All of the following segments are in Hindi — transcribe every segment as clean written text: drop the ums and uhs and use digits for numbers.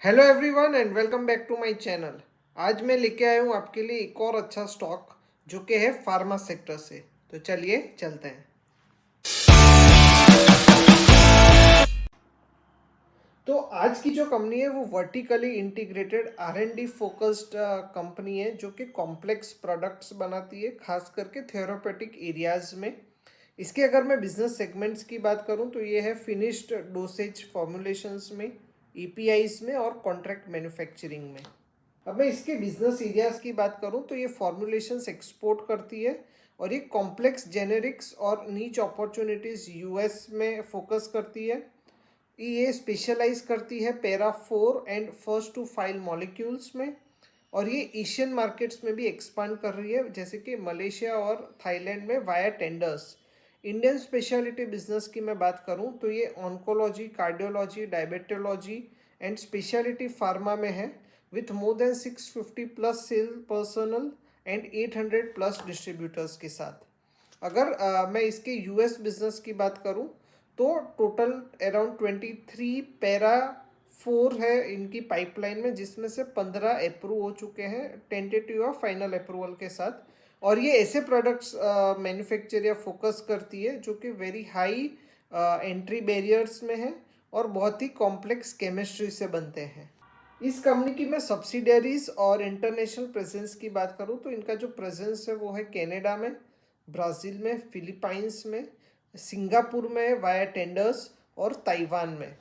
Hello everyone and welcome back to my channel. आज मैं लेके आया हूँ आपके लिए एक और अच्छा स्टॉक जो कि है फार्मा सेक्टर से। तो चलिए चलते हैं। तो आज की जो कंपनी है वो vertically integrated R&D focused company है जो कि कॉम्प्लेक्स प्रोडक्ट्स बनाती है, खास करके थेरापेटिक एरियाज में। इसके अगर मैं बिजनेस सेगमेंट्स की बात करूं तो ये है फिनिश्ड डोसेज फॉर्मुलेशंस में, APIs में और कॉन्ट्रैक्ट मैन्युफैक्चरिंग में। अब मैं इसके बिजनेस एरियाज की बात करूं तो ये फॉर्मुलेशंस एक्सपोर्ट करती है और ये कॉम्प्लेक्स जेनेरिक्स और नीच अपॉर्चुनिटीज़ US में फोकस करती है। ये स्पेशलाइज करती है para 4 and first to file molecules में, और ये एशियन मार्केट्स में भी एक्सपांड कर रही है, जैसे कि मलेशिया और थाईलैंड में via tenders. Indian speciality business की मैं बात करूं तो ये oncology, cardiology, diabetology and speciality pharma में है, with more than 650 plus sale personnel and 800 plus distributors के साथ। अगर मैं इसके US बिजनेस की बात करूं तो टोटल अराउंड 23 पैरा 4 है इनकी पाइपलाइन में, जिसमें से 15 अप्रूव हो चुके हैं टेंटेटिव और फाइनल अप्रूवल के साथ। और ये ऐसे प्रोडक्ट्स मैन्युफैक्चर या फोकस करती है जो कि वेरी हाई एंट्री बैरियर्स में है और बहुत ही कॉम्प्लेक्स केमिस्ट्री से बनते हैं। इस कंपनी की मैं सब्सिडरीज और इंटरनेशनल प्रेजेंस की बात करूं तो इनका जो प्रेजेंस है वो है कनाडा में, ब्राज़ील में, फिलीपाइंस में, सिंगापुर में वाया टेंडर्स और ताइवान में।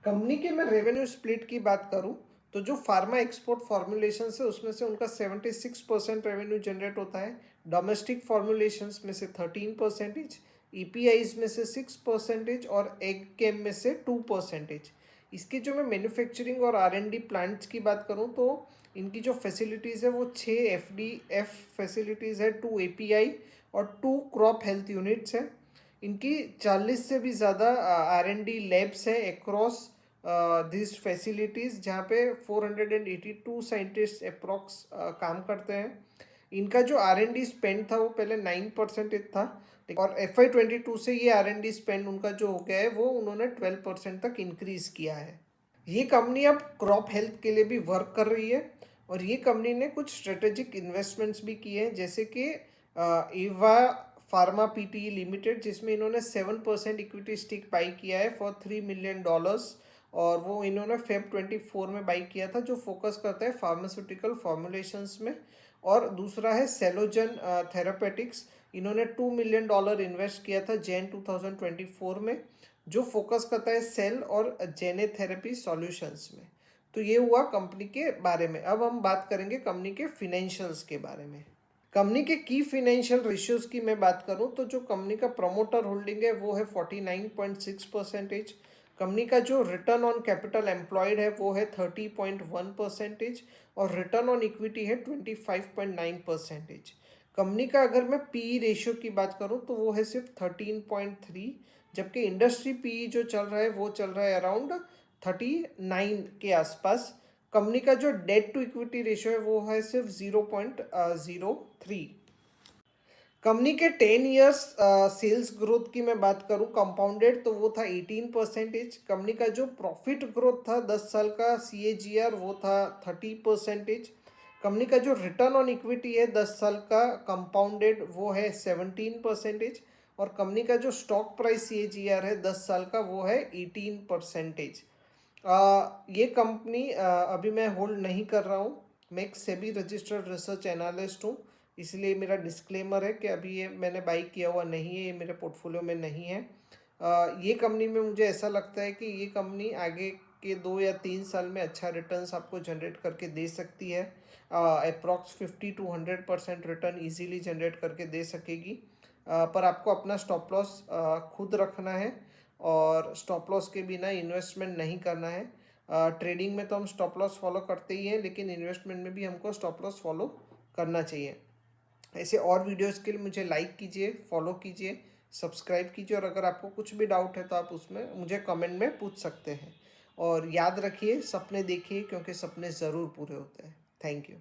कंपनी के मैं रेवेन्यू स्प्लिट की बात करूं तो जो फार्मा एक्सपोर्ट फॉर्मुलेशन है उसमें से उनका 76% रेवेन्यू जनरेट होता है, डोमेस्टिक फॉर्मुलेशंस में से 13%, EPIs में से 6% और एग केम में से 2%। इसके जो मैं मैन्युफैक्चरिंग और R&D प्लांट्स की बात करूं तो इनकी जो फैसिलिटीज़ है वो 6 FDF फैसिलिटीज़ है, 2 API और 2 क्रॉप हेल्थ यूनिट्स है। इनकी 40 से भी ज़्यादा R&D लैब्स है अक्रॉस दिस फैसिलिटीज़, जहाँ पे 482 साइंटिस्ट अप्रॉक्स काम करते हैं। इनका जो R&D स्पेंड था वो पहले 9% था, और FY22 से ये R&D स्पेंड उनका जो हो गया है वो उन्होंने 12% तक इंक्रीज किया है। ये कंपनी अब क्रॉप हेल्थ के लिए भी वर्क कर रही है, और ये कंपनी ने कुछ स्ट्रेटेजिक इन्वेस्टमेंट्स भी किए हैं, जैसे कि इवा फार्मा PTE लिमिटेड, जिसमें इन्होंने 7% इक्विटी स्टिक बाई किया है फॉर $3 million, और वो इन्होंने Feb 24 में बाई किया था, जो फोकस करता है फार्मास्यूटिकल फॉर्मुलेशंस में। और दूसरा है सेलोजन थेरापेटिक्स, इन्होंने $2 million इन्वेस्ट किया था जैन 2024 में, जो फोकस करता है सेल और जेने थेरेपी सॉल्यूशंस में। तो ये हुआ कंपनी के बारे में। अब हम बात करेंगे कंपनी के फिनेंशियल्स के बारे में। कंपनी के की फिनेंशियल रेशियोज की मैं बात करूं तो जो कंपनी का प्रमोटर होल्डिंग है वो है 49.6%। कंपनी का जो रिटर्न ऑन कैपिटल एम्प्लॉयड है वो है 30.1%, और रिटर्न ऑन इक्विटी है 25.9%। कंपनी का अगर मैं PE रेशियो की बात करूं तो वो है सिर्फ 13.3, जबकि इंडस्ट्री PE जो चल रहा है वो चल रहा है अराउंड 39 के आसपास। कंपनी का जो डेट टू इक्विटी रेशियो है वो है सिर्फ 0.03। कंपनी के 10 ईयर्स सेल्स ग्रोथ की मैं बात करूं कंपाउंडेड तो वो था 18%। कंपनी का जो प्रॉफिट ग्रोथ था 10 साल का CAGR वो था 30%। कंपनी का जो रिटर्न ऑन इक्विटी है 10 साल का कंपाउंडेड वो है 17%, और कंपनी का जो स्टॉक प्राइस CAGR है 10 साल का वो है 18%। ये कंपनी अभी मैं होल्ड नहीं कर रहा हूँ। मैं एक सेबी रजिस्टर्ड रिसर्च एनालिस्ट हूँ, इसलिए मेरा डिस्क्लेमर है कि अभी ये मैंने बाई किया हुआ नहीं है, ये मेरे पोर्टफोलियो में नहीं है। ये कंपनी में मुझे ऐसा लगता है कि ये कंपनी आगे के 2 या 3 साल में अच्छा रिटर्न्स आपको जनरेट करके दे सकती है। Approx 50 to 100% return easily generate करके दे सकेगी। पर आपको अपना स्टॉप लॉस खुद रखना है, और स्टॉप लॉस के बिना इन्वेस्टमेंट नहीं करना है। ट्रेडिंग में तो हम स्टॉप लॉस फॉलो करते ही हैं, लेकिन इन्वेस्टमेंट में भी हमको स्टॉप लॉस फॉलो करना चाहिए। ऐसे और वीडियोस के लिए मुझे लाइक कीजिए, फॉलो कीजिए, सब्सक्राइब कीजिए, और अगर आपको कुछ भी डाउट है तो आप उसमें मुझे कमेंट में पूछ सकते हैं। और याद रखिए, सपने देखिए क्योंकि सपने ज़रूर पूरे होते हैं। Thank you.